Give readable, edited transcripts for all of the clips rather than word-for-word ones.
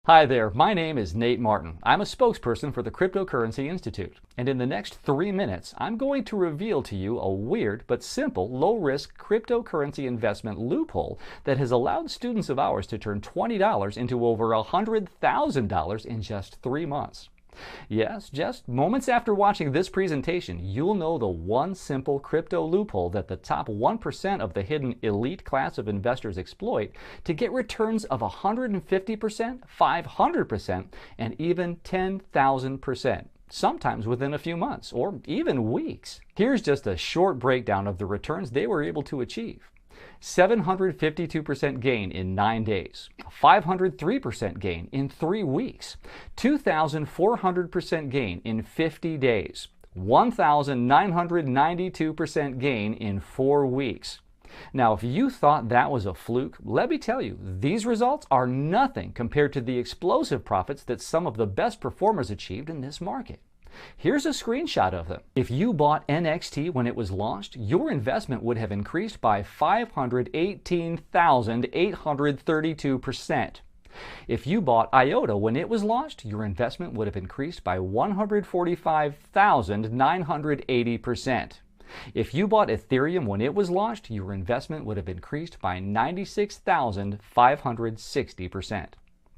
Hi there, my name is Nate Martin. I'm a spokesperson for the Cryptocurrency Institute, and in the next 3 minutes, I'm going to reveal to you a weird but simple, low-risk cryptocurrency investment loophole that has allowed students of ours to turn $20 into over $100,000 in just 3 months. Yes, just moments after watching this presentation, you'll know the one simple crypto loophole that the top 1% of the hidden elite class of investors exploit to get returns of 150%, 500%, and even 10,000%. Sometimes within a few months or even weeks. Here's just a short breakdown of the returns they were able to achieve. 752% gain in 9 days, 503% gain in 3 weeks, 2,400% gain in 50 days, 1,992% gain in 4 weeks. Now, if you thought that was a fluke, let me tell you, these results are nothing compared to the explosive profits that some of the best performers achieved in this market. Here's a screenshot of them. If you bought NXT when it was launched, your investment would have increased by 518,832%. If you bought IOTA when it was launched, your investment would have increased by 145,980%. If you bought Ethereum when it was launched, your investment would have increased by 96,560%.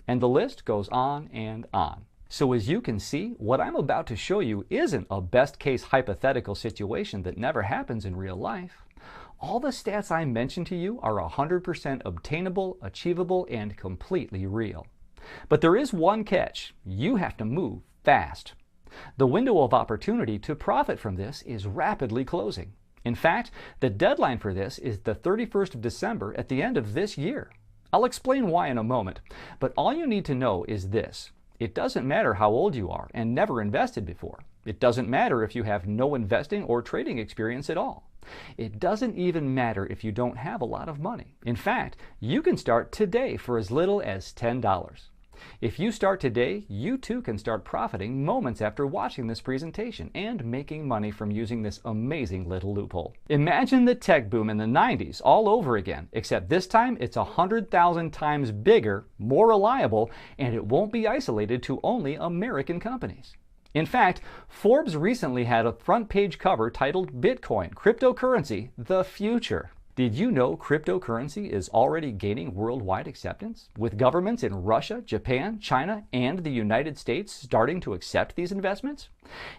And the list goes on and on. So as you can see, what I'm about to show you isn't a best-case hypothetical situation that never happens in real life. All the stats I mentioned to you are 100% obtainable, achievable, and completely real. But there is one catch. You have to move fast. The window of opportunity to profit from this is rapidly closing. In fact, the deadline for this is the 31st of December at the end of this year. I'll explain why in a moment, but all you need to know is this. It doesn't matter how old you are and never invested before. It doesn't matter if you have no investing or trading experience at all. It doesn't even matter if you don't have a lot of money. In fact, you can start today for as little as $10. If you start today, you too can start profiting moments after watching this presentation and making money from using this amazing little loophole. Imagine the tech boom in the 90s all over again, except this time it's 100,000 times bigger, more reliable, and it won't be isolated to only American companies. In fact, Forbes recently had a front page cover titled Bitcoin, Cryptocurrency, the Future. Did you know cryptocurrency is already gaining worldwide acceptance, with governments in Russia, Japan, China, and the United States starting to accept these investments?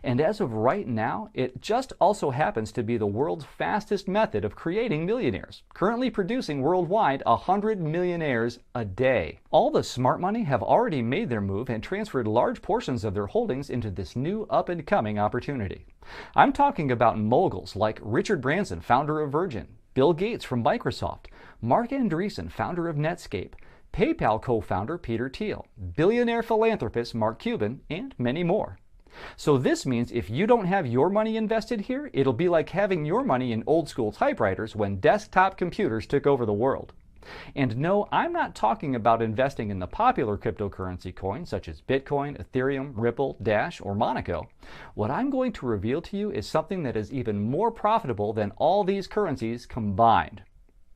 And as of right now, it just also happens to be the world's fastest method of creating millionaires, currently producing worldwide 100 millionaires a day. All the smart money have already made their move and transferred large portions of their holdings into this new up-and-coming opportunity. I'm talking about moguls like Richard Branson, founder of Virgin, Bill Gates from Microsoft, Mark Andreessen, founder of Netscape, PayPal co-founder Peter Thiel, billionaire philanthropist Mark Cuban, and many more. So this means if you don't have your money invested here, it'll be like having your money in old school typewriters when desktop computers took over the world. And no, I'm not talking about investing in the popular cryptocurrency coins such as Bitcoin, Ethereum, Ripple, Dash, or Monaco. What I'm going to reveal to you is something that is even more profitable than all these currencies combined.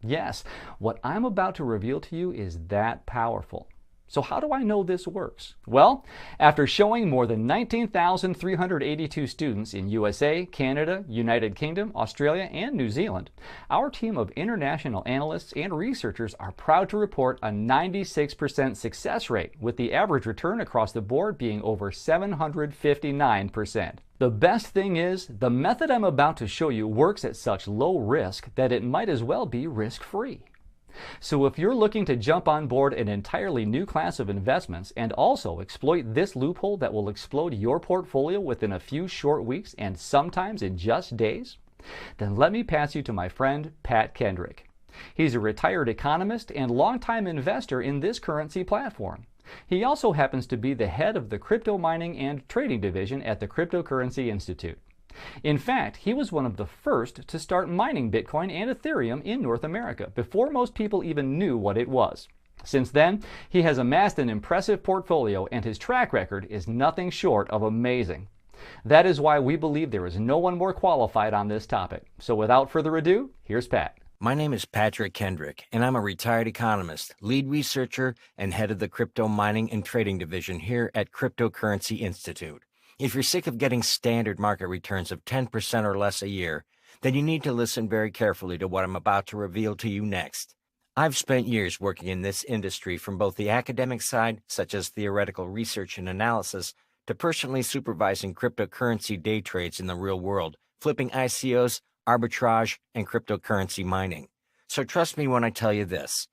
Yes, what I'm about to reveal to you is that powerful. So how do I know this works? Well, after showing more than 19,382 students in USA, Canada, United Kingdom, Australia, and New Zealand, our team of international analysts and researchers are proud to report a 96% success rate, with the average return across the board being over 759%. The best thing is, the method I'm about to show you works at such low risk that it might as well be risk-free. So if you're looking to jump on board an entirely new class of investments and also exploit this loophole that will explode your portfolio within a few short weeks and sometimes in just days, then let me pass you to my friend Pat Kendrick. He's a retired economist and longtime investor in this currency platform. He also happens to be the head of the crypto mining and trading division at the Cryptocurrency Institute. In fact, he was one of the first to start mining Bitcoin and Ethereum in North America before most people even knew what it was. Since then, he has amassed an impressive portfolio and his track record is nothing short of amazing. That is why we believe there is no one more qualified on this topic. So without further ado, here's Pat. My name is Patrick Kendrick, and I'm a retired economist, lead researcher, and head of the crypto mining and trading division here at Cryptocurrency Institute. If you're sick of getting standard market returns of 10% or less a year, then you need to listen very carefully to what I'm about to reveal to you next. I've spent years working in this industry from both the academic side, such as theoretical research and analysis, to personally supervising cryptocurrency day trades in the real world, flipping ICOs, arbitrage, and cryptocurrency mining. So trust me when I tell you this.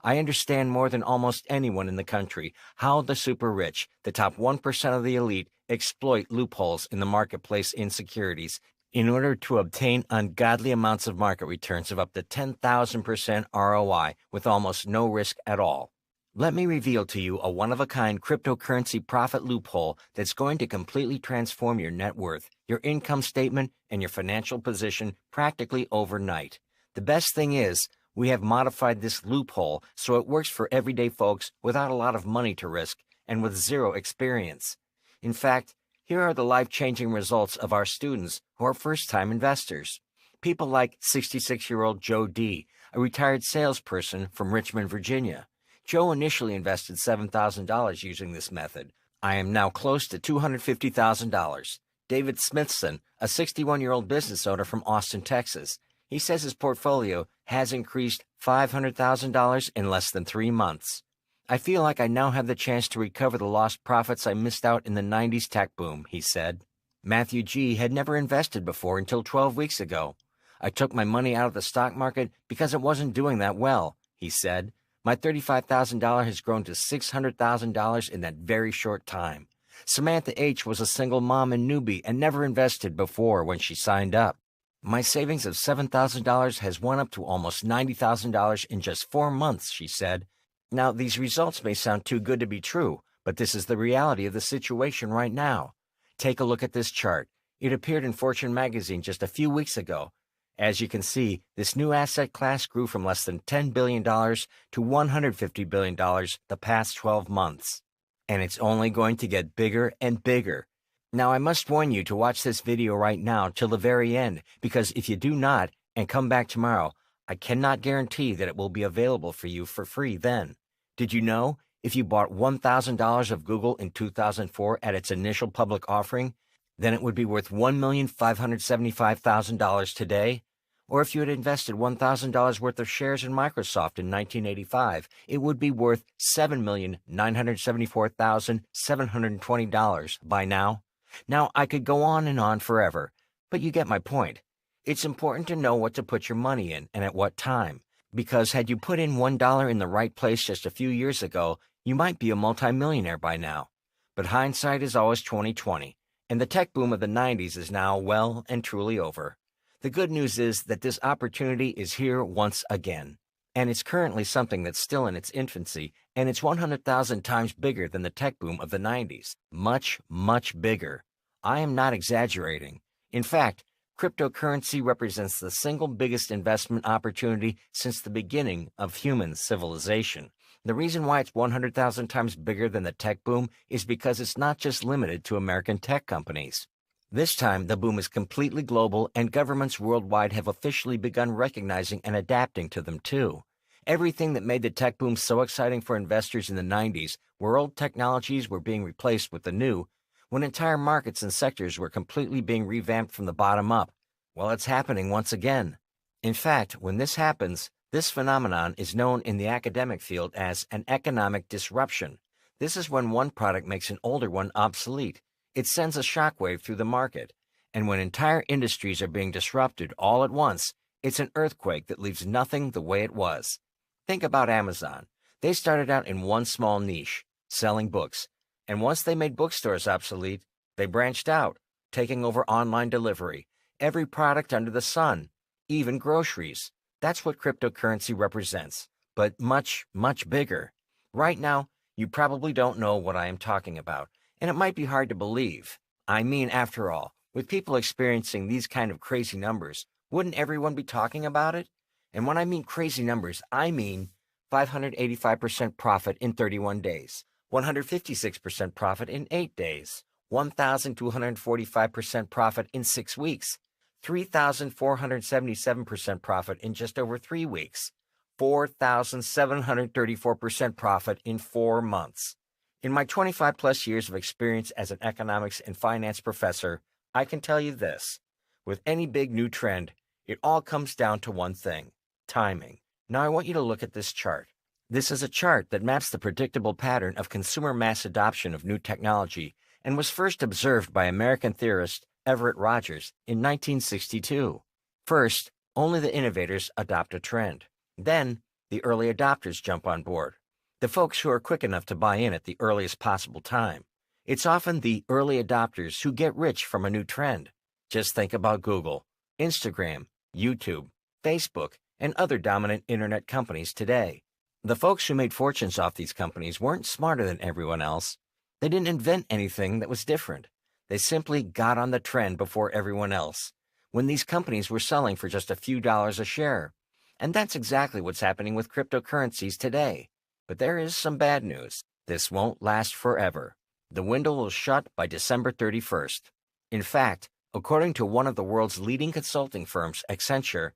I understand more than almost anyone in the country how the super rich, the top 1% of the elite, exploit loopholes in the marketplace in securities in order to obtain ungodly amounts of market returns of up to 10,000% ROI with almost no risk at all. Let me reveal to you a one-of-a-kind cryptocurrency profit loophole that's going to completely transform your net worth, your income statement, and your financial position practically overnight. The best thing is, we have modified this loophole so it works for everyday folks without a lot of money to risk and with zero experience. In fact, here are the life-changing results of our students who are first-time investors. People like 66-year-old Joe D., a retired salesperson from Richmond, Virginia. Joe initially invested $7,000 using this method. I am now close to $250,000. David Smithson, a 61-year-old business owner from Austin, Texas. He says his portfolio has increased $500,000 in less than 3 months. I feel like I now have the chance to recover the lost profits I missed out in the 90s tech boom, he said. Matthew G. had never invested before until 12 weeks ago. I took my money out of the stock market because it wasn't doing that well, he said. My $35,000 has grown to $600,000 in that very short time. Samantha H. was a single mom and newbie and never invested before when she signed up. My savings of $7,000 has went up to almost $90,000 in just 4 months, she said. Now, these results may sound too good to be true, but this is the reality of the situation right now. Take a look at this chart. It appeared in Fortune magazine just a few weeks ago. As you can see, this new asset class grew from less than $10 billion to $150 billion the past 12 months. And it's only going to get bigger and bigger. Now, I must warn you to watch this video right now till the very end, because if you do not, and come back tomorrow, I cannot guarantee that it will be available for you for free then. Did you know, if you bought $1,000 of Google in 2004 at its initial public offering, then it would be worth $1,575,000 today? Or if you had invested $1,000 worth of shares in Microsoft in 1985, it would be worth $7,974,720 by now. Now, I could go on and on forever, but you get my point. It's important to know what to put your money in and at what time, because had you put in $1 in the right place just a few years ago, you might be a multimillionaire by now. But hindsight is always 20/20, and the tech boom of the 90s is now well and truly over. The good news is that this opportunity is here once again, and it's currently something that's still in its infancy, and it's 100,000 times bigger than the tech boom of the 90s. Much, much bigger. I am not exaggerating. In fact, cryptocurrency represents the single biggest investment opportunity since the beginning of human civilization. The reason why it's 100,000 times bigger than the tech boom is because it's not just limited to American tech companies. This time, the boom is completely global, and governments worldwide have officially begun recognizing and adapting to them too. Everything that made the tech boom so exciting for investors in the 90s, where old technologies were being replaced with the new, when entire markets and sectors were completely being revamped from the bottom up, well, it's happening once again. In fact, when this happens, this phenomenon is known in the academic field as an economic disruption. This is when one product makes an older one obsolete. It sends a shockwave through the market. And when entire industries are being disrupted all at once, it's an earthquake that leaves nothing the way it was. Think about Amazon. They started out in one small niche, selling books. And once they made bookstores obsolete, they branched out, taking over online delivery, every product under the sun, even groceries. That's what cryptocurrency represents, but much, much bigger. Right now, you probably don't know what I am talking about, and it might be hard to believe. I mean, after all, with people experiencing these kind of crazy numbers, wouldn't everyone be talking about it? And when I mean crazy numbers, I mean 585% profit in 31 days. 156% profit in 8 days, 1,245% profit in 6 weeks, 3,477% profit in just over 3 weeks, 4,734% profit in 4 months. In my 25 plus years of experience as an economics and finance professor, I can tell you this. With any big new trend, it all comes down to one thing: timing. Now I want you to look at this chart. This is a chart that maps the predictable pattern of consumer mass adoption of new technology and was first observed by American theorist Everett Rogers in 1962. First, only the innovators adopt a trend. Then, the early adopters jump on board, the folks who are quick enough to buy in at the earliest possible time. It's often the early adopters who get rich from a new trend. Just think about Google, Instagram, YouTube, Facebook, and other dominant internet companies today. The folks who made fortunes off these companies weren't smarter than everyone else. They didn't invent anything that was different. They simply got on the trend before everyone else, when these companies were selling for just a few dollars a share. And that's exactly what's happening with cryptocurrencies today. But there is some bad news. This won't last forever. The window will shut by December 31st. In fact, according to one of the world's leading consulting firms, Accenture,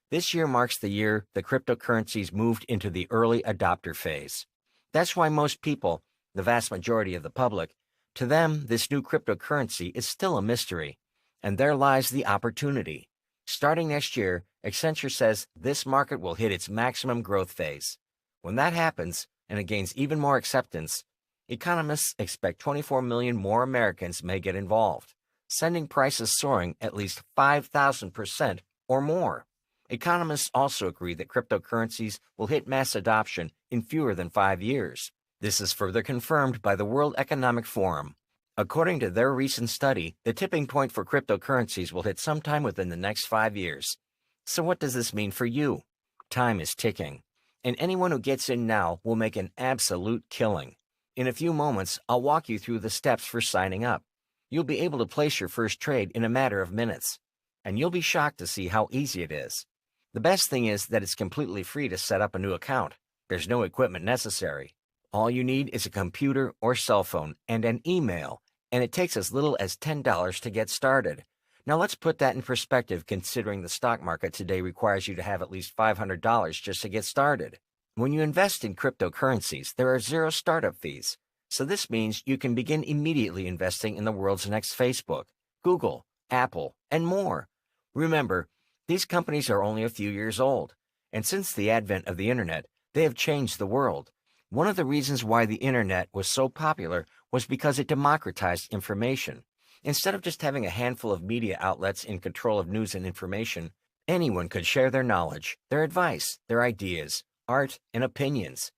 this year marks the year the cryptocurrencies moved into the early adopter phase. That's why most people, the vast majority of the public, to them, this new cryptocurrency is still a mystery. And there lies the opportunity. Starting next year, Accenture says this market will hit its maximum growth phase. When that happens, and it gains even more acceptance, economists expect 24 million more Americans may get involved, sending prices soaring at least 5,000% or more. Economists also agree that cryptocurrencies will hit mass adoption in fewer than 5 years. This is further confirmed by the World Economic Forum. According to their recent study, the tipping point for cryptocurrencies will hit sometime within the next 5 years. So what does this mean for you? Time is ticking, and anyone who gets in now will make an absolute killing. In a few moments, I'll walk you through the steps for signing up. You'll be able to place your first trade in a matter of minutes, and you'll be shocked to see how easy it is. The best thing is that it's completely free to set up a new account. There's no equipment necessary. All you need is a computer or cell phone and an email, and it takes as little as $10 to get started. Now let's put that in perspective, considering the stock market today requires you to have at least $500 just to get started. When you invest in cryptocurrencies, there are 0 startup fees. So this means you can begin immediately investing in the world's next Facebook, Google, Apple, and more. Remember, these companies are only a few years old, and since the advent of the internet, they have changed the world. One of the reasons why the internet was so popular was because it democratized information. Instead of just having a handful of media outlets in control of news and information, anyone could share their knowledge, their advice, their ideas, art, and opinions.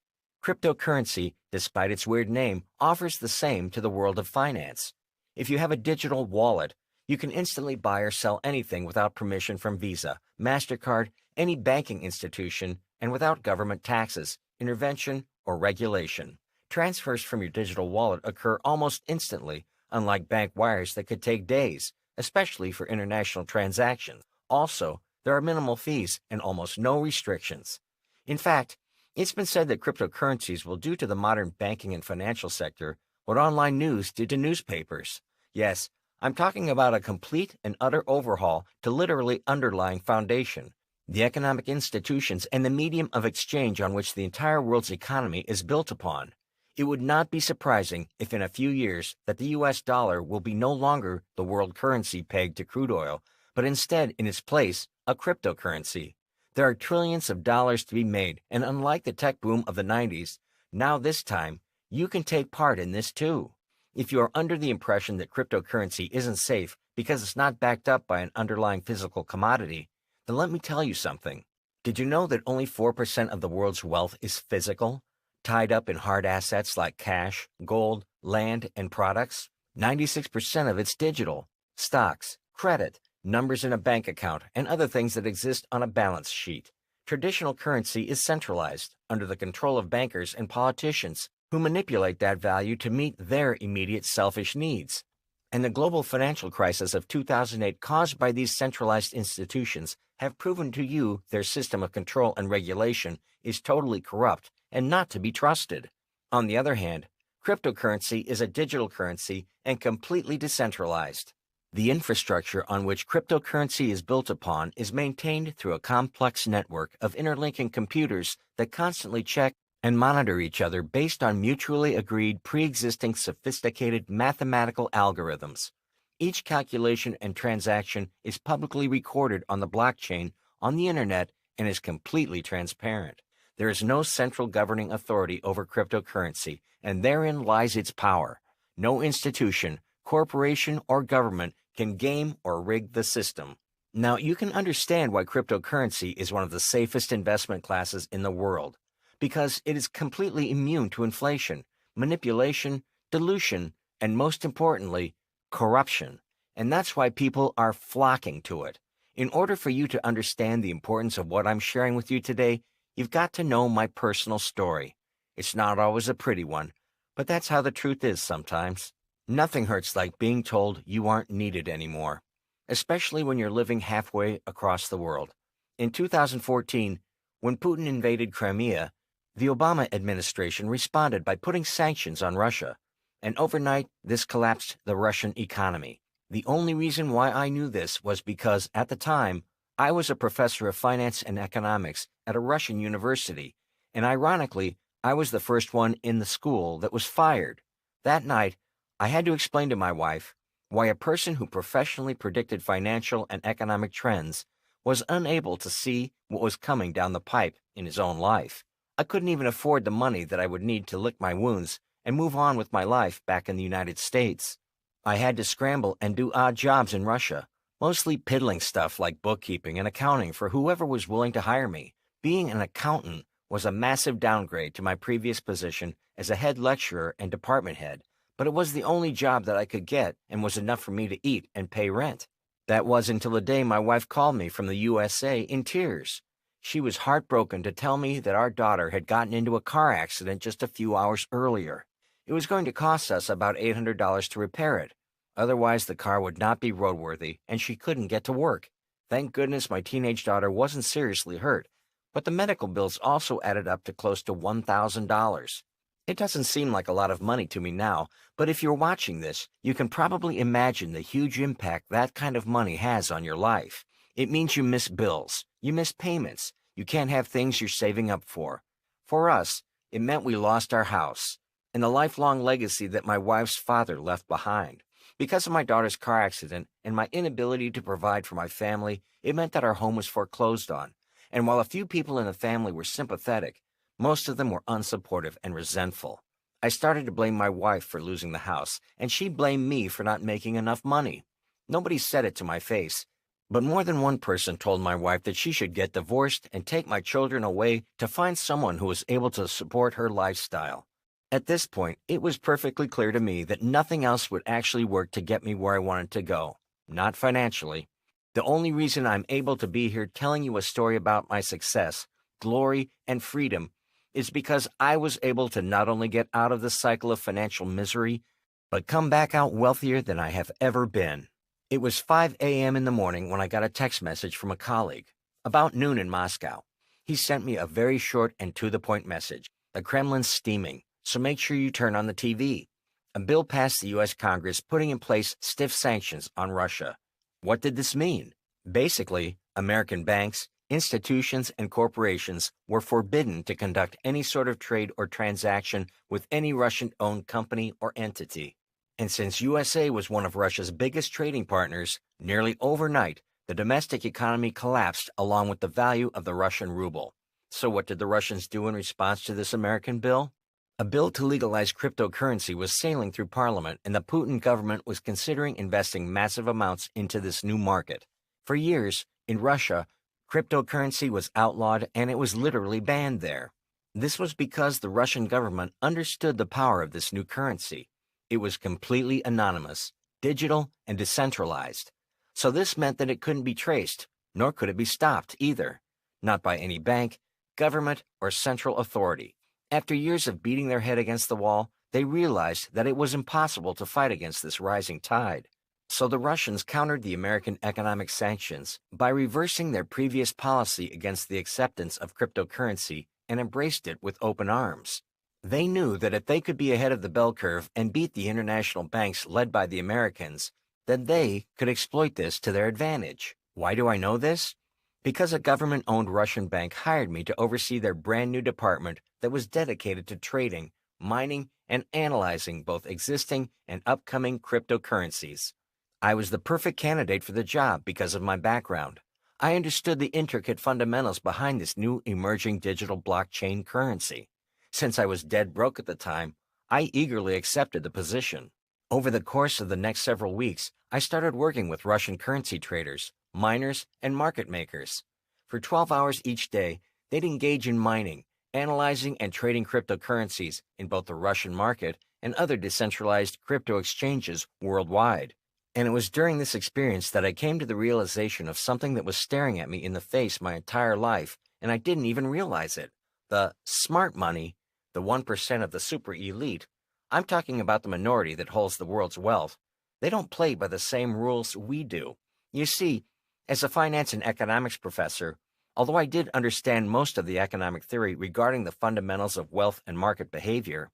Cryptocurrency, despite its weird name, offers the same to the world of finance. If you have a digital wallet, you can instantly buy or sell anything without permission from Visa, MasterCard, any banking institution, and without government taxes, intervention, or regulation. Transfers from your digital wallet occur almost instantly, unlike bank wires that could take days, especially for international transactions. Also, there are minimal fees and almost no restrictions. In fact, it's been said that cryptocurrencies will do to the modern banking and financial sector what online news did to newspapers. Yes, I'm talking about a complete and utter overhaul to literally underlying foundation, the economic institutions and the medium of exchange on which the entire world's economy is built upon. It would not be surprising if in a few years that the US dollar will be no longer the world currency pegged to crude oil, but instead in its place, a cryptocurrency. There are trillions of dollars to be made, and unlike the tech boom of the 90s, now this time, you can take part in this too. If you are under the impression that cryptocurrency isn't safe because it's not backed up by an underlying physical commodity, then let me tell you something. Did you know that only 4% of the world's wealth is physical, tied up in hard assets like cash, gold, land, and products? 96% of it's digital, stocks, credit, numbers in a bank account, and other things that exist on a balance sheet. Traditional currency is centralized, under the control of bankers and politicians, who manipulate that value to meet their immediate selfish needs. And the global financial crisis of 2008 caused by these centralized institutions have proven to you their system of control and regulation is totally corrupt and not to be trusted. On the other hand, cryptocurrency is a digital currency and completely decentralized. The infrastructure on which cryptocurrency is built upon is maintained through a complex network of interlinking computers that constantly check and monitor each other based on mutually agreed pre-existing sophisticated mathematical algorithms. Each calculation and transaction is publicly recorded on the blockchain on the internet and is completely transparent. There is no central governing authority over cryptocurrency, and therein lies its power. No institution, corporation, or government can game or rig the system. Now, you can understand why cryptocurrency is one of the safest investment classes in the world, because it is completely immune to inflation, manipulation, dilution, and most importantly, corruption. And that's why people are flocking to it. In order for you to understand the importance of what I'm sharing with you today, you've got to know my personal story. It's not always a pretty one, but that's how the truth is sometimes. Nothing hurts like being told you aren't needed anymore, especially when you're living halfway across the world. In 2014, when Putin invaded Crimea, the Obama administration responded by putting sanctions on Russia, and overnight this collapsed the Russian economy. The only reason why I knew this was because, at the time, I was a professor of finance and economics at a Russian university, and ironically, I was the first one in the school that was fired. That night, I had to explain to my wife why a person who professionally predicted financial and economic trends was unable to see what was coming down the pipe in his own life. I couldn't even afford the money that I would need to lick my wounds and move on with my life back in the United States. I had to scramble and do odd jobs in Russia, mostly piddling stuff like bookkeeping and accounting for whoever was willing to hire me. Being an accountant was a massive downgrade to my previous position as a head lecturer and department head, but it was the only job that I could get and was enough for me to eat and pay rent. That was until the day my wife called me from the USA in tears. She was heartbroken to tell me that our daughter had gotten into a car accident just a few hours earlier. It was going to cost us about $800 to repair it. Otherwise, the car would not be roadworthy and she couldn't get to work. Thank goodness my teenage daughter wasn't seriously hurt, but the medical bills also added up to close to $1,000. It doesn't seem like a lot of money to me now, but if you're watching this, you can probably imagine the huge impact that kind of money has on your life. It means you miss bills, you miss payments, you can't have things you're saving up for. For us, it meant we lost our house and the lifelong legacy that my wife's father left behind. Because of my daughter's car accident and my inability to provide for my family, it meant that our home was foreclosed on. And while a few people in the family were sympathetic, most of them were unsupportive and resentful. I started to blame my wife for losing the house, and she blamed me for not making enough money. Nobody said it to my face, but more than one person told my wife that she should get divorced and take my children away to find someone who was able to support her lifestyle. At this point, it was perfectly clear to me that nothing else would actually work to get me where I wanted to go, not financially. The only reason I'm able to be here telling you a story about my success, glory, and freedom is because I was able to not only get out of the cycle of financial misery, but come back out wealthier than I have ever been. It was 5 a.m. in the morning when I got a text message from a colleague, about noon in Moscow. He sent me a very short and to-the-point message. The Kremlin's steaming, so make sure you turn on the TV. A bill passed the U.S. Congress putting in place stiff sanctions on Russia. What did this mean? Basically, American banks, institutions, and corporations were forbidden to conduct any sort of trade or transaction with any Russian-owned company or entity. And since USA was one of Russia's biggest trading partners, nearly overnight, the domestic economy collapsed along with the value of the Russian ruble. So what did the Russians do in response to this American bill? A bill to legalize cryptocurrency was sailing through Parliament, and the Putin government was considering investing massive amounts into this new market. For years, in Russia, cryptocurrency was outlawed and it was literally banned there. This was because the Russian government understood the power of this new currency. It was completely anonymous, digital, and decentralized. So this meant that it couldn't be traced, nor could it be stopped either. Not by any bank, government, or central authority. After years of beating their head against the wall, they realized that it was impossible to fight against this rising tide. So the Russians countered the American economic sanctions by reversing their previous policy against the acceptance of cryptocurrency and embraced it with open arms. They knew that if they could be ahead of the bell curve and beat the international banks led by the Americans, then they could exploit this to their advantage. Why do I know this? Because a government-owned Russian bank hired me to oversee their brand new department that was dedicated to trading, mining, and analyzing both existing and upcoming cryptocurrencies. I was the perfect candidate for the job because of my background. I understood the intricate fundamentals behind this new emerging digital blockchain currency. Since I was dead broke at the time, I eagerly accepted the position. Over the course of the next several weeks, I started working with Russian currency traders, miners, and market makers. For 12 hours each day, they'd engage in mining, analyzing and trading cryptocurrencies in both the Russian market and other decentralized crypto exchanges worldwide. And it was during this experience that I came to the realization of something that was staring at me in the face my entire life, and I didn't even realize it. The smart money, the 1% of the super elite, I'm talking about the minority that holds the world's wealth. They don't play by the same rules we do. You see, as a finance and economics professor, although I did understand most of the economic theory regarding the fundamentals of wealth and market behavior,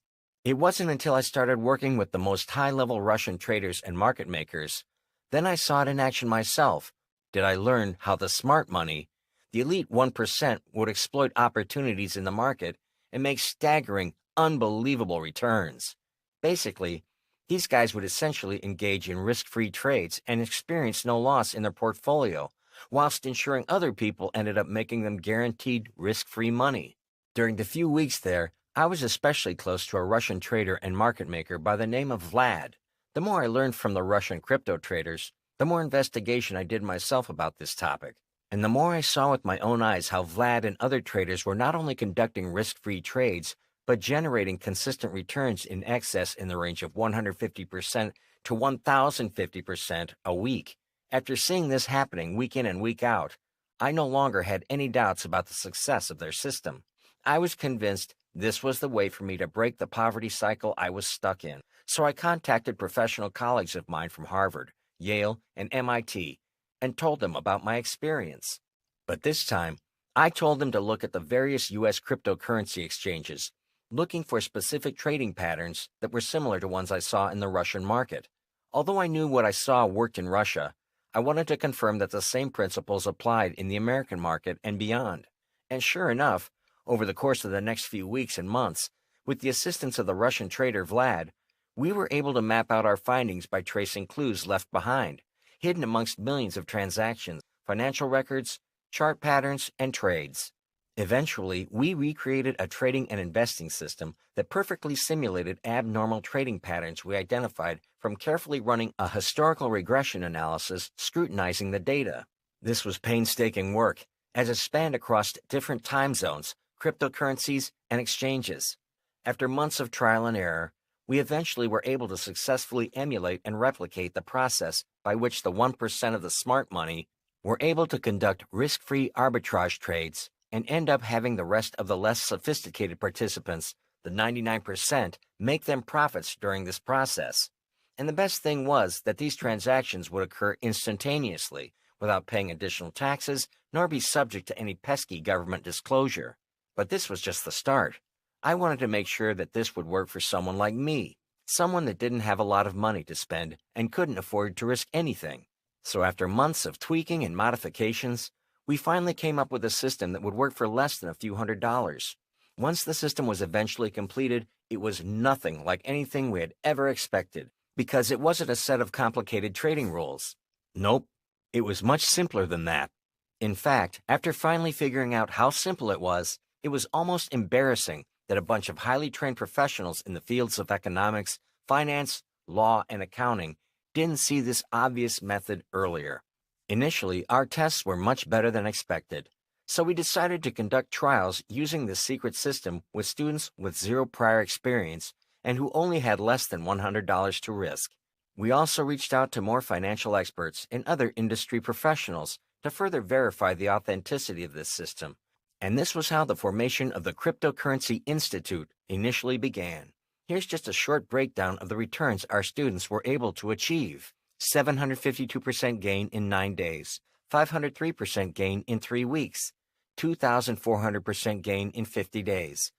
it wasn't until I started working with the most high-level Russian traders and market makers, then I saw it in action myself. Did I learn how the smart money, the elite 1%, would exploit opportunities in the market and make staggering, unbelievable returns. Basically, these guys would essentially engage in risk-free trades and experience no loss in their portfolio, whilst ensuring other people ended up making them guaranteed risk-free money. During the few weeks there, I was especially close to a Russian trader and market maker by the name of Vlad. The more I learned from the Russian crypto traders, the more investigation I did myself about this topic. And the more I saw with my own eyes how Vlad and other traders were not only conducting risk-free trades, but generating consistent returns in excess in the range of 150% to 1,050% a week. After seeing this happening week in and week out, I no longer had any doubts about the success of their system. I was convinced this was the way for me to break the poverty cycle I was stuck in. So I contacted professional colleagues of mine from Harvard, Yale, and MIT, and told them about my experience. But this time, I told them to look at the various U.S. cryptocurrency exchanges, looking for specific trading patterns that were similar to ones I saw in the Russian market. Although I knew what I saw worked in Russia, I wanted to confirm that the same principles applied in the American market and beyond. And sure enough, over the course of the next few weeks and months, with the assistance of the Russian trader Vlad, we were able to map out our findings by tracing clues left behind, hidden amongst millions of transactions, financial records, chart patterns, and trades. Eventually, we recreated a trading and investing system that perfectly simulated abnormal trading patterns we identified from carefully running a historical regression analysis scrutinizing the data. This was painstaking work, as it spanned across different time zones, cryptocurrencies, and exchanges. After months of trial and error, we eventually were able to successfully emulate and replicate the process by which the 1% of the smart money were able to conduct risk-free arbitrage trades and end up having the rest of the less sophisticated participants, the 99%, make them profits during this process. And the best thing was that these transactions would occur instantaneously, without paying additional taxes, nor be subject to any pesky government disclosure. But this was just the start. I wanted to make sure that this would work for someone like me, someone that didn't have a lot of money to spend and couldn't afford to risk anything. So after months of tweaking and modifications, we finally came up with a system that would work for less than a few $100s. Once the system was eventually completed, it was nothing like anything we had ever expected, because it wasn't a set of complicated trading rules. Nope, it was much simpler than that. In fact, after finally figuring out how simple it was almost embarrassing that a bunch of highly trained professionals in the fields of economics, finance, law, and accounting didn't see this obvious method earlier. Initially, our tests were much better than expected, so we decided to conduct trials using this secret system with students with zero prior experience and who only had less than $100 to risk. We also reached out to more financial experts and other industry professionals to further verify the authenticity of this system. And this was how the formation of the Cryptocurrency Institute initially began. Here's just a short breakdown of the returns our students were able to achieve. 752% gain in 9 days, 503% gain in 3 weeks, 2,400% gain in 50 days,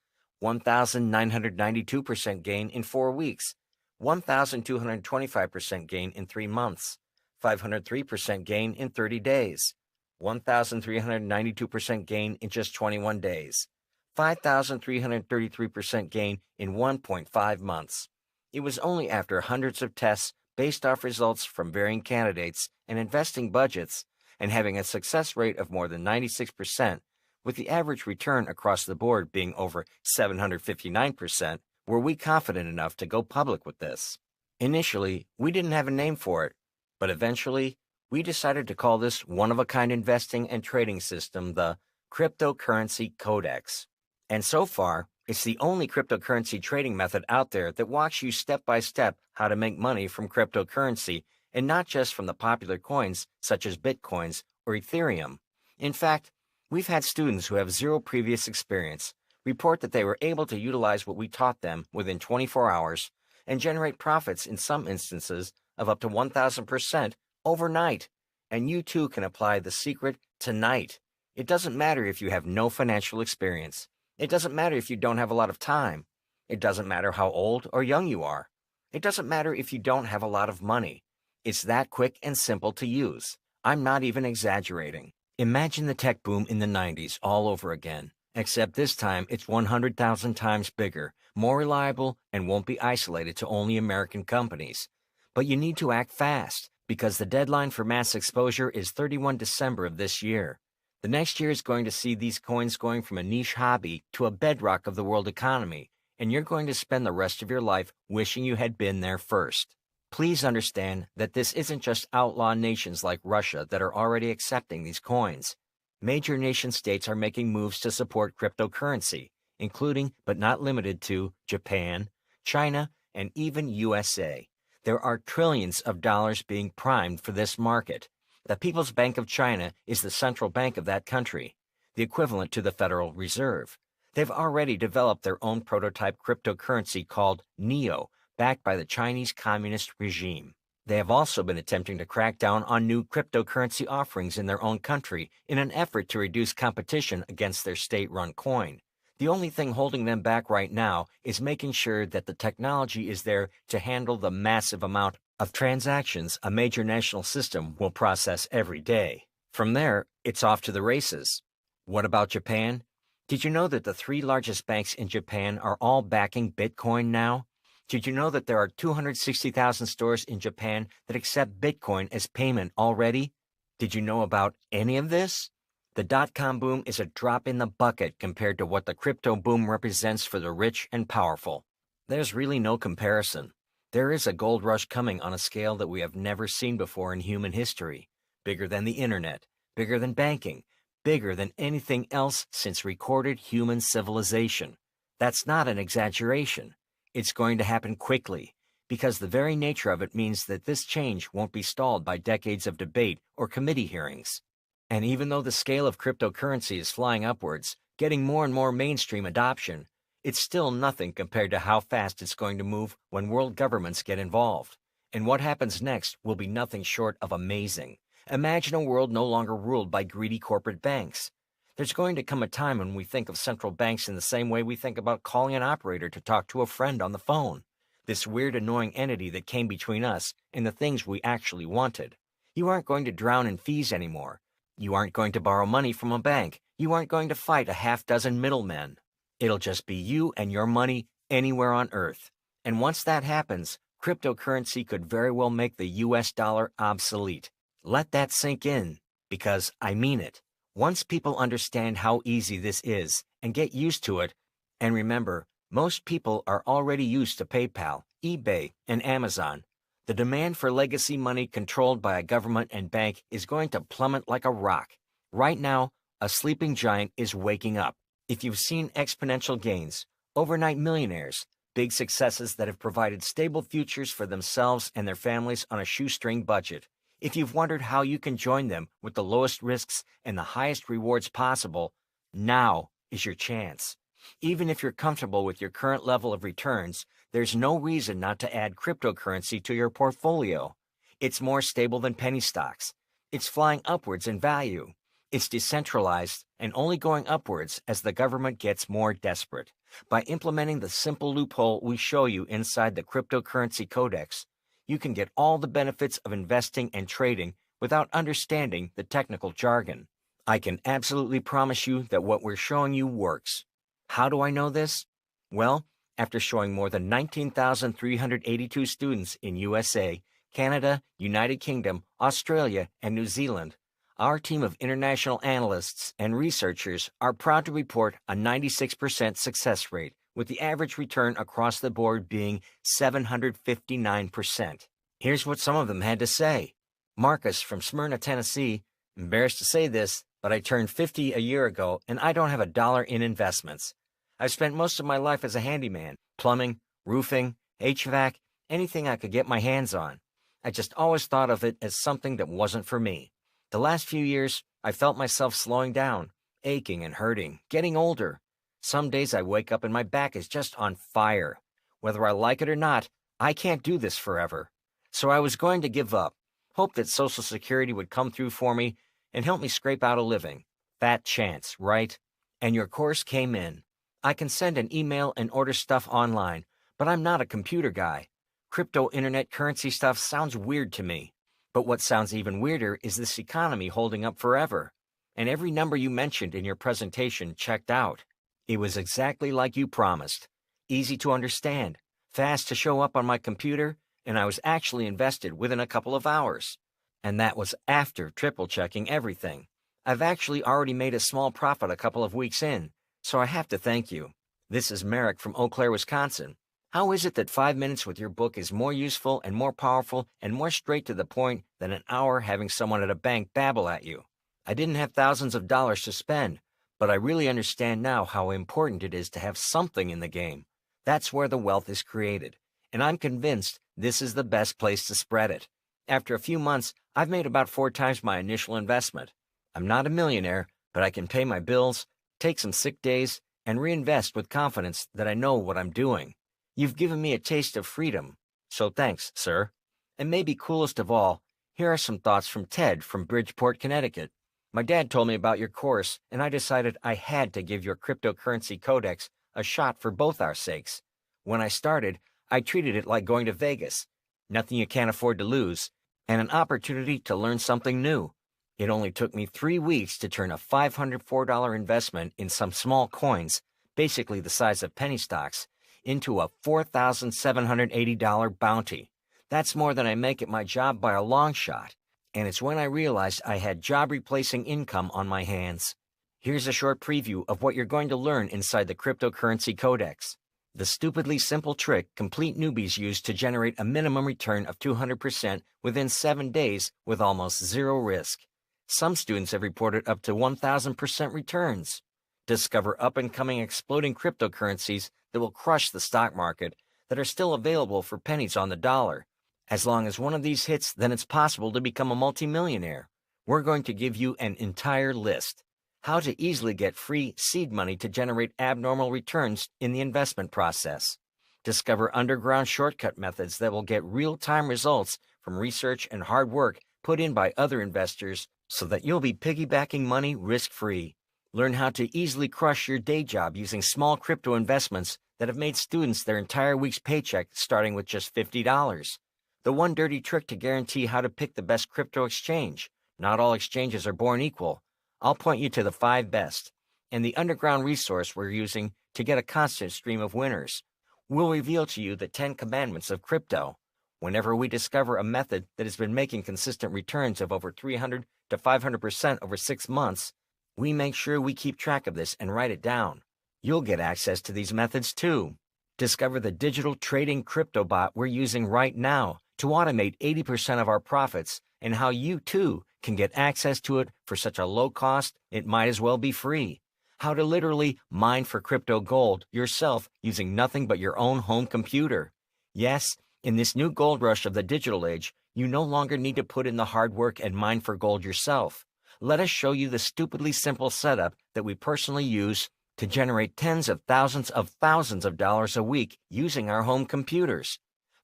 1,992% gain in 4 weeks, 1,225% gain in 3 months, 503% gain in 30 days, 1,392% gain in just 21 days, 5,333% gain in 1.5 months. It was only after hundreds of tests based off results from varying candidates and investing budgets and having a success rate of more than 96%, with the average return across the board being over 759%, were we confident enough to go public with this. Initially, we didn't have a name for it, but eventually, we decided to call this one-of-a-kind investing and trading system the Cryptocurrency Codex. And so far, it's the only cryptocurrency trading method out there that walks you step by step how to make money from cryptocurrency, and not just from the popular coins such as Bitcoins or Ethereum. In fact, we've had students who have zero previous experience report that they were able to utilize what we taught them within 24 hours and generate profits in some instances of up to 1,000% overnight. And you too can apply the secret tonight. It doesn't matter if you have no financial experience. It doesn't matter if you don't have a lot of time. It doesn't matter how old or young you are. It doesn't matter if you don't have a lot of money. It's that quick and simple to use. I'm not even exaggerating. Imagine the tech boom in the 90s all over again, except this time it's 100,000 times bigger, more reliable, and won't be isolated to only American companies. But you need to act fast, because the deadline for mass exposure is 31 December of this year. The next year is going to see these coins going from a niche hobby to a bedrock of the world economy, and you're going to spend the rest of your life wishing you had been there first. Please understand that this isn't just outlaw nations like Russia that are already accepting these coins. Major nation-states are making moves to support cryptocurrency, including but not limited to Japan, China, and even USA. There are trillions of dollars being primed for this market. The People's Bank of China is the central bank of that country, the equivalent to the Federal Reserve. They've already developed their own prototype cryptocurrency called NEO, backed by the Chinese Communist regime. They have also been attempting to crack down on new cryptocurrency offerings in their own country in an effort to reduce competition against their state-run coin. The only thing holding them back right now is making sure that the technology is there to handle the massive amount of transactions a major national system will process every day. From there, it's off to the races. What about Japan? Did you know that the 3 largest banks in Japan are all backing Bitcoin now? Did you know that there are 260,000 stores in Japan that accept Bitcoin as payment already? Did you know about any of this? The dot-com boom is a drop in the bucket compared to what the crypto boom represents for the rich and powerful. There's really no comparison. There is a gold rush coming on a scale that we have never seen before in human history. Bigger than the internet, bigger than banking, bigger than anything else since recorded human civilization. That's not an exaggeration. It's going to happen quickly, because the very nature of it means that this change won't be stalled by decades of debate or committee hearings. And even though the scale of cryptocurrency is flying upwards, getting more and more mainstream adoption, it's still nothing compared to how fast it's going to move when world governments get involved. And what happens next will be nothing short of amazing. Imagine a world no longer ruled by greedy corporate banks. There's going to come a time when we think of central banks in the same way we think about calling an operator to talk to a friend on the phone. This weird, annoying entity that came between us and the things we actually wanted. You aren't going to drown in fees anymore. You aren't going to borrow money from a bank. You aren't going to fight a half-dozen middlemen. It'll just be you and your money anywhere on Earth. And once that happens, cryptocurrency could very well make the US dollar obsolete. Let that sink in, because I mean it. Once people understand how easy this is and get used to it, and remember, most people are already used to PayPal, eBay, and Amazon, the demand for legacy money controlled by a government and bank is going to plummet like a rock. Right now, a sleeping giant is waking up. If you've seen exponential gains, overnight millionaires, big successes that have provided stable futures for themselves and their families on a shoestring budget, if you've wondered how you can join them with the lowest risks and the highest rewards possible, now is your chance. Even if you're comfortable with your current level of returns, there's no reason not to add cryptocurrency to your portfolio. It's more stable than penny stocks. It's flying upwards in value. It's decentralized and only going upwards as the government gets more desperate. By implementing the simple loophole we show you inside the Cryptocurrency Codex, you can get all the benefits of investing and trading without understanding the technical jargon. I can absolutely promise you that what we're showing you works. How do I know this? Well, after showing more than 19,382 students in USA, Canada, United Kingdom, Australia, and New Zealand, our team of international analysts and researchers are proud to report a 96% success rate, with the average return across the board being 759%. Here's what some of them had to say. Marcus from Smyrna, Tennessee, embarrassed to say this, but I turned 50 a year ago and I don't have a dollar in investments. I've spent most of my life as a handyman, plumbing, roofing, HVAC, anything I could get my hands on. I just always thought of it as something that wasn't for me. The last few years, I felt myself slowing down, aching and hurting, getting older. Some days I wake up and my back is just on fire. Whether I like it or not, I can't do this forever. So I was going to give up, hope that Social Security would come through for me and help me scrape out a living. Fat chance, right? And your course came in. I can send an email and order stuff online, but I'm not a computer guy. Crypto internet currency stuff sounds weird to me. But what sounds even weirder is this economy holding up forever. And every number you mentioned in your presentation checked out. It was exactly like you promised. Easy to understand, fast to show up on my computer, and I was actually invested within a couple of hours. And that was after triple checking everything. I've actually already made a small profit a couple of weeks in, so I have to thank you. This is Merrick from Eau Claire, Wisconsin. How is it that 5 minutes with your book is more useful and more powerful and more straight to the point than an hour having someone at a bank babble at you? I didn't have thousands of dollars to spend, but I really understand now how important it is to have something in the game. That's where the wealth is created, and I'm convinced this is the best place to spread it. After a few months, I've made about 4 times my initial investment. I'm not a millionaire, but I can pay my bills, take some sick days, and reinvest with confidence that I know what I'm doing. You've given me a taste of freedom, so thanks, sir. And maybe coolest of all, here are some thoughts from Ted from Bridgeport, Connecticut. My dad told me about your course, and I decided I had to give your cryptocurrency codex a shot for both our sakes. When I started, I treated it like going to Vegas. Nothing you can't afford to lose, and an opportunity to learn something new. It only took me 3 weeks to turn a $504 investment in some small coins, basically the size of penny stocks, into a $4,780 bounty. That's more than I make at my job by a long shot, and it's when I realized I had job-replacing income on my hands. Here's a short preview of what you're going to learn inside the Cryptocurrency Codex. The stupidly simple trick complete newbies use to generate a minimum return of 200% within 7 days with almost zero risk. Some students have reported up to 1,000% returns. Discover up-and-coming exploding cryptocurrencies that will crush the stock market that are still available for pennies on the dollar. As long as one of these hits, then it's possible to become a multimillionaire. We're going to give you an entire list. How to easily get free seed money to generate abnormal returns in the investment process. Discover underground shortcut methods that will get real-time results from research and hard work put in by other investors so that you'll be piggybacking money risk-free. Learn how to easily crush your day job using small crypto investments that have made students their entire week's paycheck starting with just $50. The one dirty trick to guarantee how to pick the best crypto exchange. Not all exchanges are born equal. I'll point you to the 5 best, and the underground resource we're using to get a constant stream of winners. We'll reveal to you the 10 commandments of crypto. Whenever we discover a method that has been making consistent returns of over 300 to 500% over 6 months, we make sure we keep track of this and write it down. You'll get access to these methods too. Discover the digital trading crypto bot we're using right now to automate 80% of our profits, and how you too can get access to it for such a low cost it might as well be free. How to literally mine for crypto gold yourself using nothing but your own home computer. Yes, in this new gold rush of the digital age, you no longer need to put in the hard work and mine for gold yourself. Let us show you the stupidly simple setup that we personally use to generate tens of thousands of dollars a week using our home computers.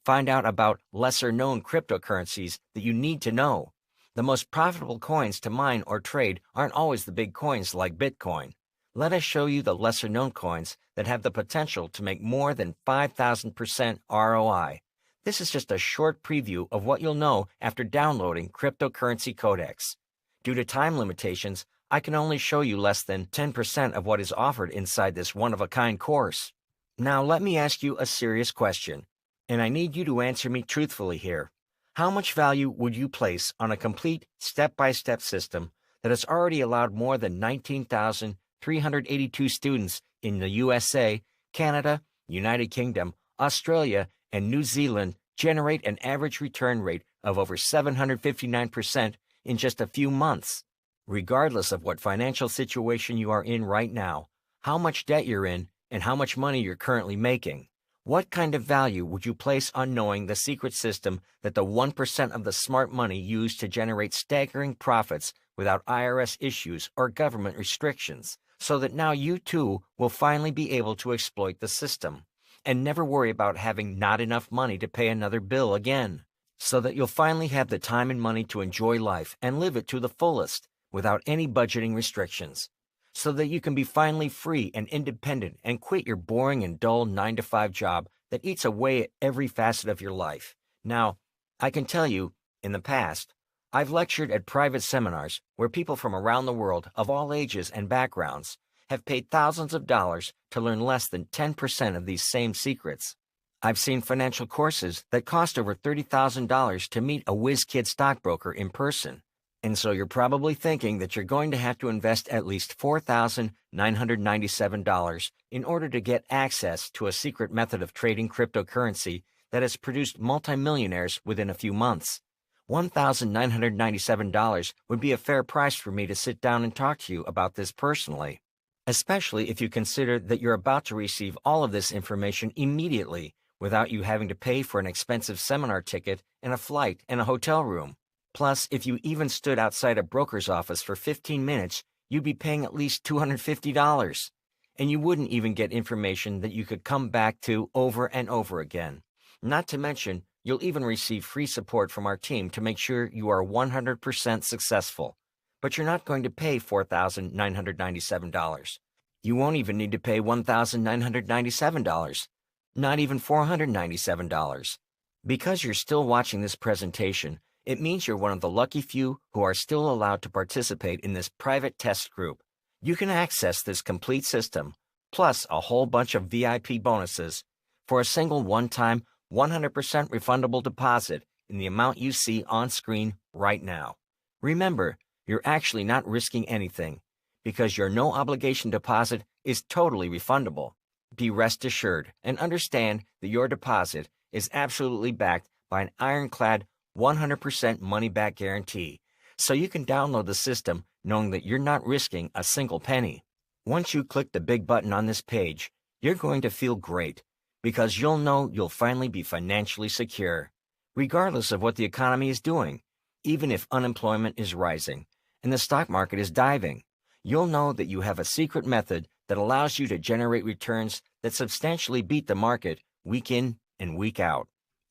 Find out about lesser-known cryptocurrencies that you need to know. The most profitable coins to mine or trade aren't always the big coins like Bitcoin. Let us show you the lesser-known coins that have the potential to make more than 5,000% ROI. This is just a short preview of what you'll know after downloading Cryptocurrency Codex. Due to time limitations, I can only show you less than 10% of what is offered inside this one-of-a-kind course. Now let me ask you a serious question, and I need you to answer me truthfully here. How much value would you place on a complete step-by-step system that has already allowed more than 19,382 students in the USA, Canada, United Kingdom, Australia, and New Zealand generate an average return rate of over 759% in just a few months? Regardless of what financial situation you are in right now, how much debt you're in, and how much money you're currently making, what kind of value would you place on knowing the secret system that the 1% of the smart money used to generate staggering profits without IRS issues or government restrictions, so that now you too will finally be able to exploit the system and never worry about having not enough money to pay another bill again, so that you'll finally have the time and money to enjoy life and live it to the fullest without any budgeting restrictions, so that you can be finally free and independent and quit your boring and dull 9-to-5 job that eats away at every facet of your life. Now, I can tell you, in the past, I've lectured at private seminars where people from around the world of all ages and backgrounds have paid thousands of dollars to learn less than 10% of these same secrets. I've seen financial courses that cost over $30,000 to meet a whiz-kid stockbroker in person. And so you're probably thinking that you're going to have to invest at least $4,997 in order to get access to a secret method of trading cryptocurrency that has produced multimillionaires within a few months. $1,997 would be a fair price for me to sit down and talk to you about this personally, especially if you consider that you're about to receive all of this information immediately without you having to pay for an expensive seminar ticket and a flight and a hotel room. Plus, if you even stood outside a broker's office for 15 minutes, you'd be paying at least $250. And you wouldn't even get information that you could come back to over and over again. Not to mention, you'll even receive free support from our team to make sure you are 100% successful. But you're not going to pay $4,997. You won't even need to pay $1,997. Not even $497. Because you're still watching this presentation, it means you're one of the lucky few who are still allowed to participate in this private test group. You can access this complete system, plus a whole bunch of VIP bonuses, for a single one-time, 100% refundable deposit in the amount you see on screen right now. Remember, you're actually not risking anything, because your no-obligation deposit is totally refundable. Be rest assured and understand that your deposit is absolutely backed by an ironclad 100% money-back guarantee, so you can download the system knowing that you're not risking a single penny. Once you click the big button on this page, you're going to feel great, because you'll know you'll finally be financially secure, regardless of what the economy is doing. Even if unemployment is rising and the stock market is diving, you'll know that you have a secret method that allows you to generate returns that substantially beat the market week in and week out.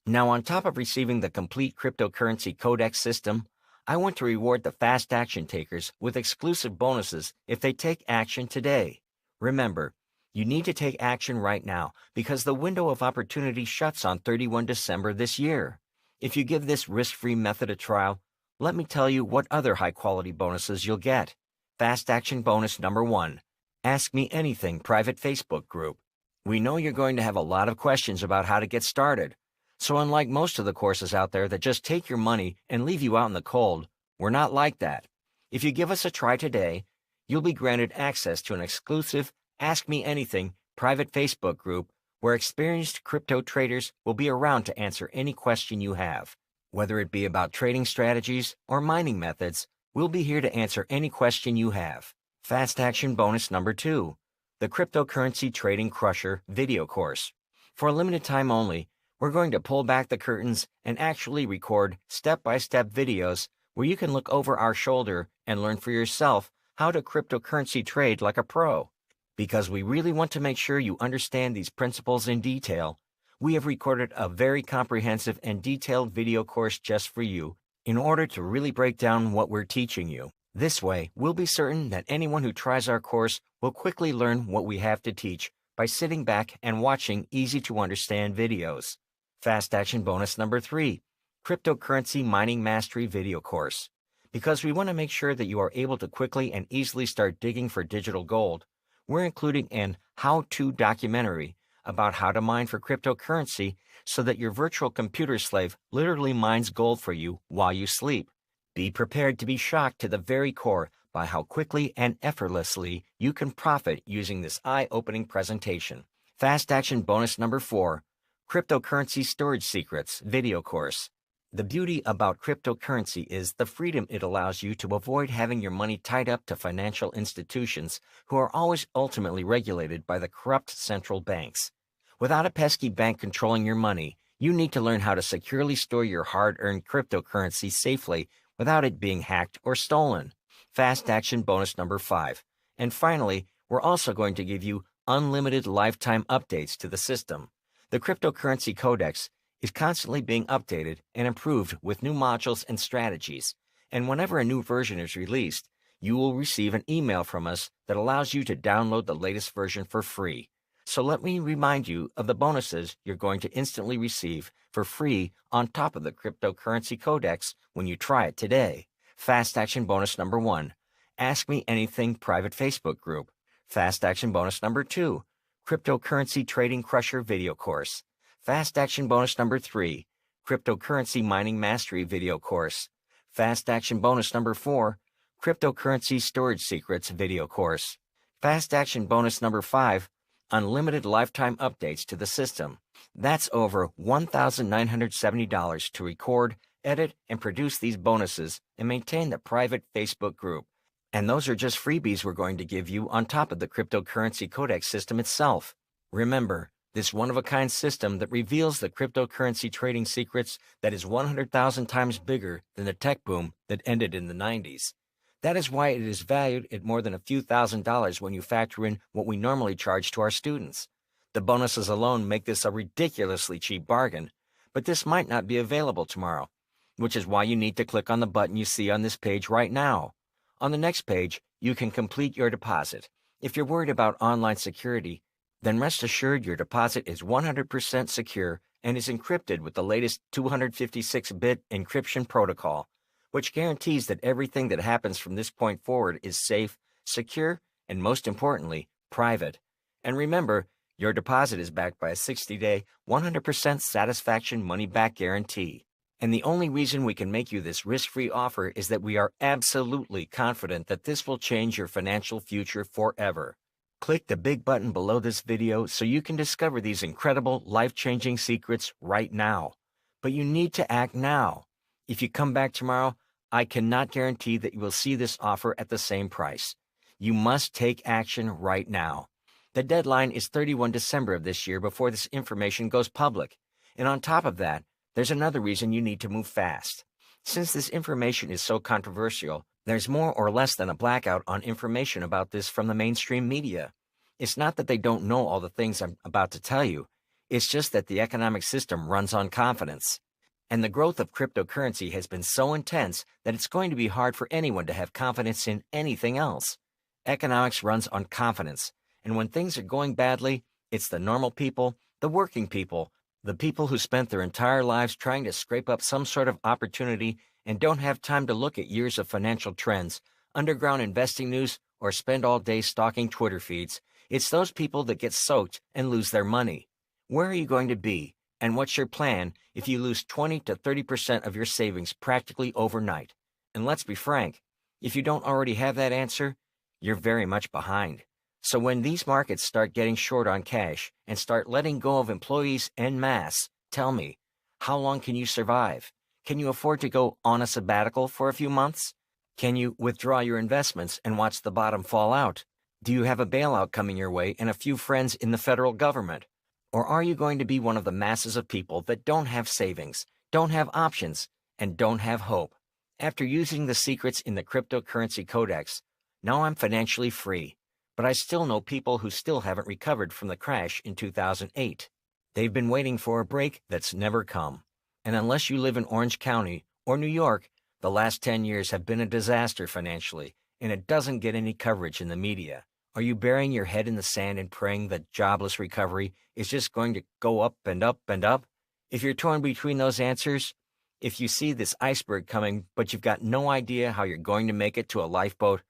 Now, on top of receiving the complete cryptocurrency codex system, I want to reward the fast action takers with exclusive bonuses if they take action today. Remember, you need to take action right now because the window of opportunity shuts on 31 December this year. If you give this risk-free method a trial, let me tell you what other high-quality bonuses you'll get. Fast action bonus number 1, Ask Me Anything private Facebook group. We know you're going to have a lot of questions about how to get started. So unlike most of the courses out there that just take your money and leave you out in the cold, we're not like that. If you give us a try today, you'll be granted access to an exclusive Ask Me Anything private Facebook group where experienced crypto traders will be around to answer any question you have. Whether it be about trading strategies or mining methods, we'll be here to answer any question you have. Fast action bonus number 2, the Cryptocurrency Trading Crusher video course. For a limited time only, we're going to pull back the curtains and actually record step-by-step videos where you can look over our shoulder and learn for yourself how to cryptocurrency trade like a pro. Because we really want to make sure you understand these principles in detail, we have recorded a very comprehensive and detailed video course just for you in order to really break down what we're teaching you. This way, we'll be certain that anyone who tries our course will quickly learn what we have to teach by sitting back and watching easy-to-understand videos. Fast action bonus number 3, Cryptocurrency Mining Mastery video course. Because we want to make sure that you are able to quickly and easily start digging for digital gold, we're including an how-to documentary about how to mine for cryptocurrency so that your virtual computer slave literally mines gold for you while you sleep. Be prepared to be shocked to the very core by how quickly and effortlessly you can profit using this eye-opening presentation. Fast action bonus number 4, Cryptocurrency Storage Secrets video course. The beauty about cryptocurrency is the freedom it allows you to avoid having your money tied up to financial institutions who are always ultimately regulated by the corrupt central banks. Without a pesky bank controlling your money, you need to learn how to securely store your hard-earned cryptocurrency safely without it being hacked or stolen. Fast action bonus number 5. And finally, we're also going to give you unlimited lifetime updates to the system. The Cryptocurrency Codex is constantly being updated and improved with new modules and strategies, and whenever a new version is released, you will receive an email from us that allows you to download the latest version for free. So let me remind you of the bonuses you're going to instantly receive for free on top of the Cryptocurrency Codex when you try it today. Fast action bonus number 1, Ask Me Anything private Facebook group. Fast action bonus number 2, Cryptocurrency Trading Crusher video course. Fast action bonus number 3, Cryptocurrency Mining Mastery video course. Fast action bonus number 4, Cryptocurrency Storage Secrets video course. Fast action bonus number 5, unlimited lifetime updates to the system. That's over $1,970 to record, edit, and produce these bonuses and maintain the private Facebook group. And those are just freebies we're going to give you on top of the Cryptocurrency Codex system itself. Remember, this one-of-a-kind system that reveals the cryptocurrency trading secrets that is 100,000 times bigger than the tech boom that ended in the 90s. That is why it is valued at more than a few $1,000s when you factor in what we normally charge to our students. The bonuses alone make this a ridiculously cheap bargain, but this might not be available tomorrow, which is why you need to click on the button you see on this page right now. On the next page, you can complete your deposit. If you're worried about online security, then rest assured your deposit is 100% secure and is encrypted with the latest 256-bit encryption protocol, which guarantees that everything that happens from this point forward is safe, secure, and most importantly, private. And remember, your deposit is backed by a 60-day, 100% satisfaction money-back guarantee. And the only reason we can make you this risk-free offer is that we are absolutely confident that this will change your financial future forever. Click the big button below this video so you can discover these incredible, life-changing secrets right now. But you need to act now. If you come back tomorrow, I cannot guarantee that you will see this offer at the same price. You must take action right now. The deadline is 31 December of this year before this information goes public. And on top of that, there's another reason you need to move fast. Since this information is so controversial, there's more or less than a blackout on information about this from the mainstream media. It's not that they don't know all the things I'm about to tell you. It's just that the economic system runs on confidence. And the growth of cryptocurrency has been so intense that it's going to be hard for anyone to have confidence in anything else. Economics runs on confidence. And when things are going badly, it's the normal people, the working people, the people who spent their entire lives trying to scrape up some sort of opportunity and don't have time to look at years of financial trends, underground investing news, or spend all day stalking Twitter feeds. It's those people that get soaked and lose their money. Where are you going to be, and what's your plan if you lose 20 to 30% of your savings practically overnight? And let's be frank, if you don't already have that answer, you're very much behind. So when these markets start getting short on cash and start letting go of employees en masse, tell me, how long can you survive? Can you afford to go on a sabbatical for a few months? Can you withdraw your investments and watch the bottom fall out? Do you have a bailout coming your way and a few friends in the federal government? Or are you going to be one of the masses of people that don't have savings, don't have options, and don't have hope? After using the secrets in the Cryptocurrency Codex, now I'm financially free. But I still know people who still haven't recovered from the crash in 2008. They've been waiting for a break that's never come. And unless you live in Orange County or New York, the last 10 years have been a disaster financially, and it doesn't get any coverage in the media. Are you burying your head in the sand and praying that jobless recovery is just going to go up and up and up? If you're torn between those answers, if you see this iceberg coming, but you've got no idea how you're going to make it to a lifeboat,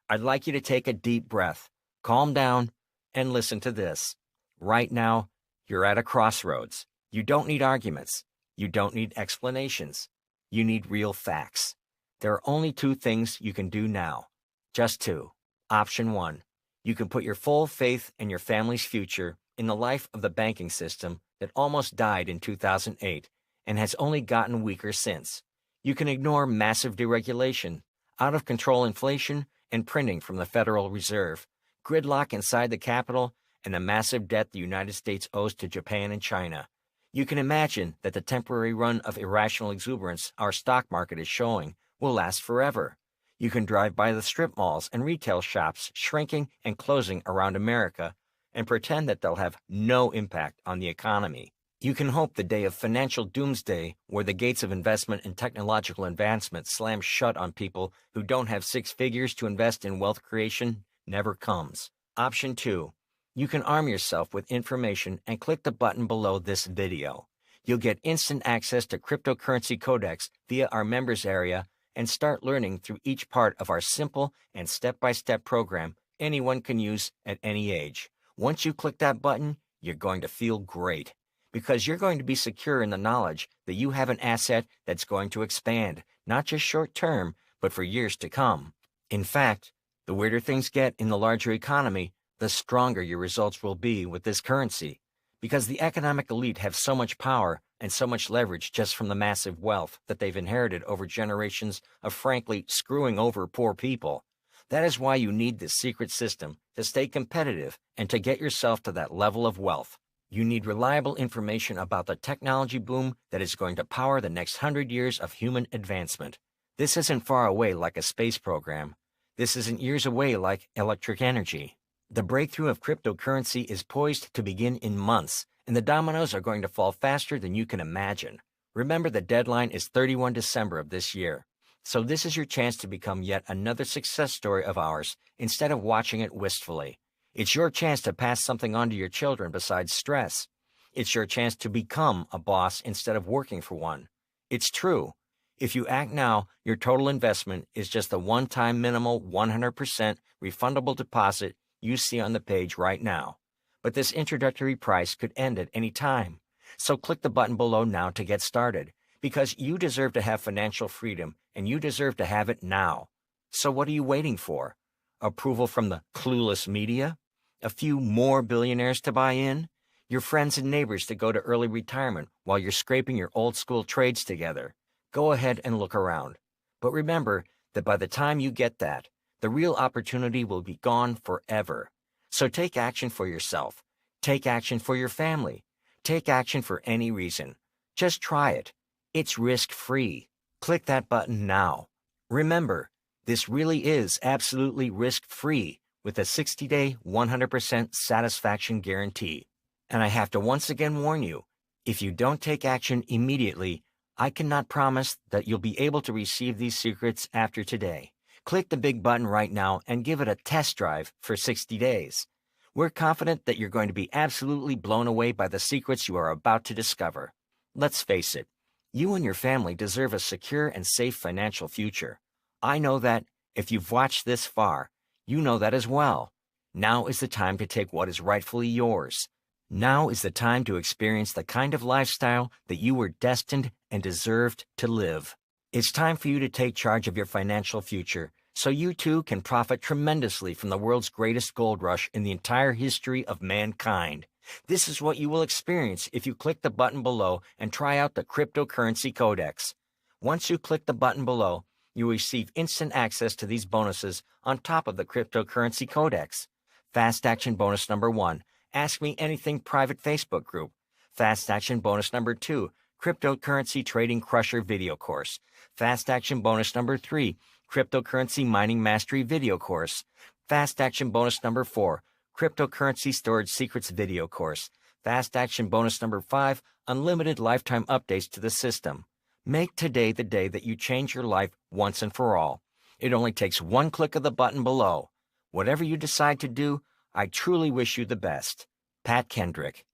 I'd like you to take a deep breath, calm down, and listen to this. Right now, you're at a crossroads. You don't need arguments. You don't need explanations. You need real facts. There are only two things you can do now. Just two. Option one, you can put your full faith in your family's future in the life of the banking system that almost died in 2008 and has only gotten weaker since. You can ignore massive deregulation, out-of-control inflation, and printing from the Federal Reserve, gridlock inside the Capitol, and the massive debt the United States owes to Japan and China. You can imagine that the temporary run of irrational exuberance our stock market is showing will last forever. You can drive by the strip malls and retail shops shrinking and closing around America and pretend that they'll have no impact on the economy. You can hope the day of financial doomsday, where the gates of investment and technological advancement slam shut on people who don't have six figures to invest in wealth creation, never comes. Option two, you can arm yourself with information and click the button below this video. You'll get instant access to Cryptocurrency Codex via our members area and start learning through each part of our simple and step-by-step program anyone can use at any age. Once you click that button, you're going to feel great, because you're going to be secure in the knowledge that you have an asset that's going to expand, not just short-term, but for years to come. In fact, the weirder things get in the larger economy, the stronger your results will be with this currency, because the economic elite have so much power and so much leverage just from the massive wealth that they've inherited over generations of frankly screwing over poor people. That is why you need this secret system to stay competitive and to get yourself to that level of wealth. You need reliable information about the technology boom that is going to power the next 100 years of human advancement. This isn't far away like a space program. This isn't years away like electric energy. The breakthrough of cryptocurrency is poised to begin in months, and the dominoes are going to fall faster than you can imagine. Remember, the deadline is 31 December of this year. So this is your chance to become yet another success story of ours instead of watching it wistfully. It's your chance to pass something on to your children besides stress. It's your chance to become a boss instead of working for one. It's true. If you act now, your total investment is just the one-time minimal 100% refundable deposit you see on the page right now. But this introductory price could end at any time. So click the button below now to get started, because you deserve to have financial freedom and you deserve to have it now. So what are you waiting for? Approval from the clueless media? A few more billionaires to buy in? Your friends and neighbors to go to early retirement while you're scraping your old school trades together? Go ahead and look around. But remember that by the time you get that, the real opportunity will be gone forever. So take action for yourself. Take action for your family. Take action for any reason. Just try it. It's risk-free. Click that button now. Remember, this really is absolutely risk-free with a 60-day, 100% satisfaction guarantee. And I have to once again warn you, if you don't take action immediately, I cannot promise that you'll be able to receive these secrets after today. Click the big button right now and give it a test drive for 60 days. We're confident that you're going to be absolutely blown away by the secrets you are about to discover. Let's face it, you and your family deserve a secure and safe financial future. I know that. If you've watched this far, you know that as well. Now is the time to take what is rightfully yours. Now is the time to experience the kind of lifestyle that you were destined and deserved to live. It's time for you to take charge of your financial future so you too can profit tremendously from the world's greatest gold rush in the entire history of mankind. This is what you will experience if you click the button below and try out the Cryptocurrency Codex. Once you click the button below, you will receive instant access to these bonuses on top of the Cryptocurrency Codex. Fast Action Bonus number 1, Ask Me Anything private Facebook group. Fast Action Bonus number 2, Cryptocurrency Trading Crusher video course. Fast Action Bonus number 3, Cryptocurrency Mining Mastery video course. Fast Action Bonus number 4, Cryptocurrency Storage Secrets video course. Fast Action Bonus number 5, Unlimited Lifetime Updates to the System. Make today the day that you change your life once and for all. It only takes one click of the button below. Whatever you decide to do, I truly wish you the best. Pat Kendrick.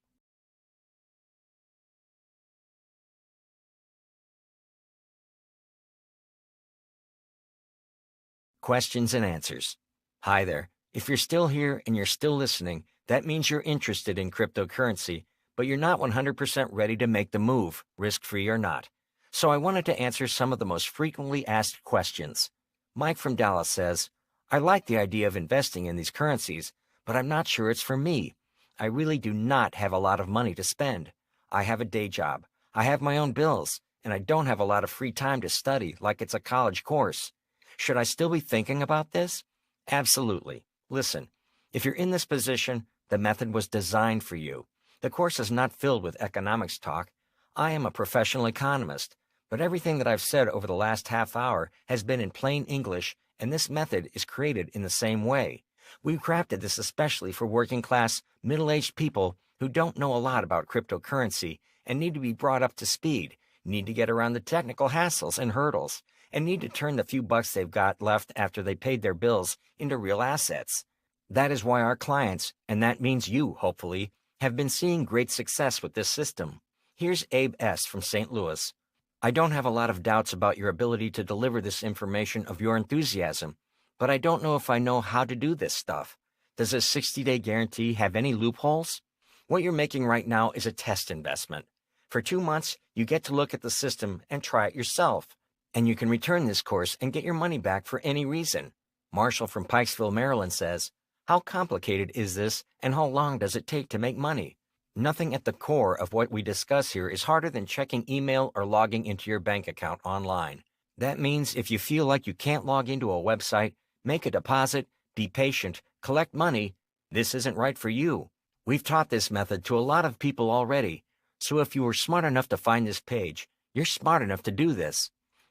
questions and answers. Hi there. If you're still here and you're still listening, that means you're interested in cryptocurrency, but you're not 100% ready to make the move, risk-free or not. So I wanted to answer some of the most frequently asked questions. Mike from Dallas says, I like the idea of investing in these currencies, but I'm not sure it's for me. I really do not have a lot of money to spend. I have a day job. I have my own bills, and I don't have a lot of free time to study like it's a college course. Should I still be thinking about this? Absolutely. Listen, if you're in this position, the method was designed for you. The course is not filled with economics talk. I am a professional economist, but everything that I've said over the last half hour has been in plain English, and this method is created in the same way. We've crafted this especially for working-class, middle-aged people who don't know a lot about cryptocurrency and need to be brought up to speed, need to get around the technical hassles and hurdles, and need to turn the few bucks they've got left after they paid their bills into real assets. That is why our clients, and that means you, hopefully, have been seeing great success with this system. Here's Abe S. from St. Louis. I don't have a lot of doubts about your ability to deliver this information of your enthusiasm, but I don't know if I know how to do this stuff. Does a 60-day guarantee have any loopholes? What you're making right now is a test investment. For 2 months, you get to look at the system and try it yourself, and you can return this course and get your money back for any reason. Marshall from Pikesville, Maryland says, how complicated is this, and how long does it take to make money? Nothing at the core of what we discuss here is harder than checking email or logging into your bank account online. That means if you feel like you can't log into a website, make a deposit, be patient, collect money, this isn't right for you. We've taught this method to a lot of people already, so if you were smart enough to find this page, you're smart enough to do this.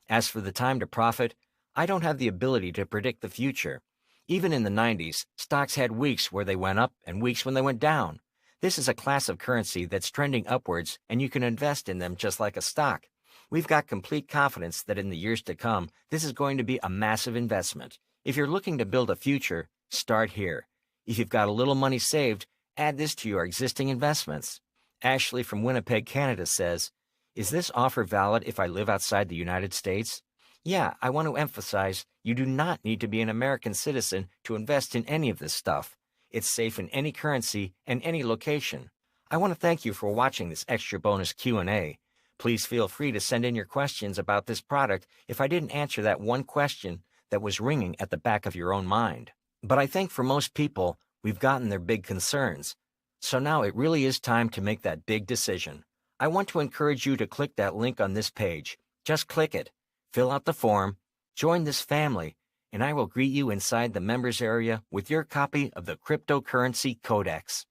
As for the time to profit, I don't have the ability to predict the future. Even in the 90s, stocks had weeks where they went up and weeks when they went down. This is a class of currency that's trending upwards, and you can invest in them just like a stock. We've got complete confidence that in the years to come, this is going to be a massive investment. If you're looking to build a future, start here. If you've got a little money saved, add this to your existing investments. Ashley from Winnipeg, Canada says, is this offer valid if I live outside the United States? Yeah, I want to emphasize, you do not need to be an American citizen to invest in any of this stuff. It's safe in any currency and any location. I want to thank you for watching this extra bonus Q&A. Please feel free to send in your questions about this product if I didn't answer that one question that was ringing at the back of your own mind. But I think for most people, we've gotten their big concerns. So now it really is time to make that big decision. I want to encourage you to click that link on this page. Just click it, fill out the form, join this family, and I will greet you inside the members area with your copy of the Cryptocurrency Codex.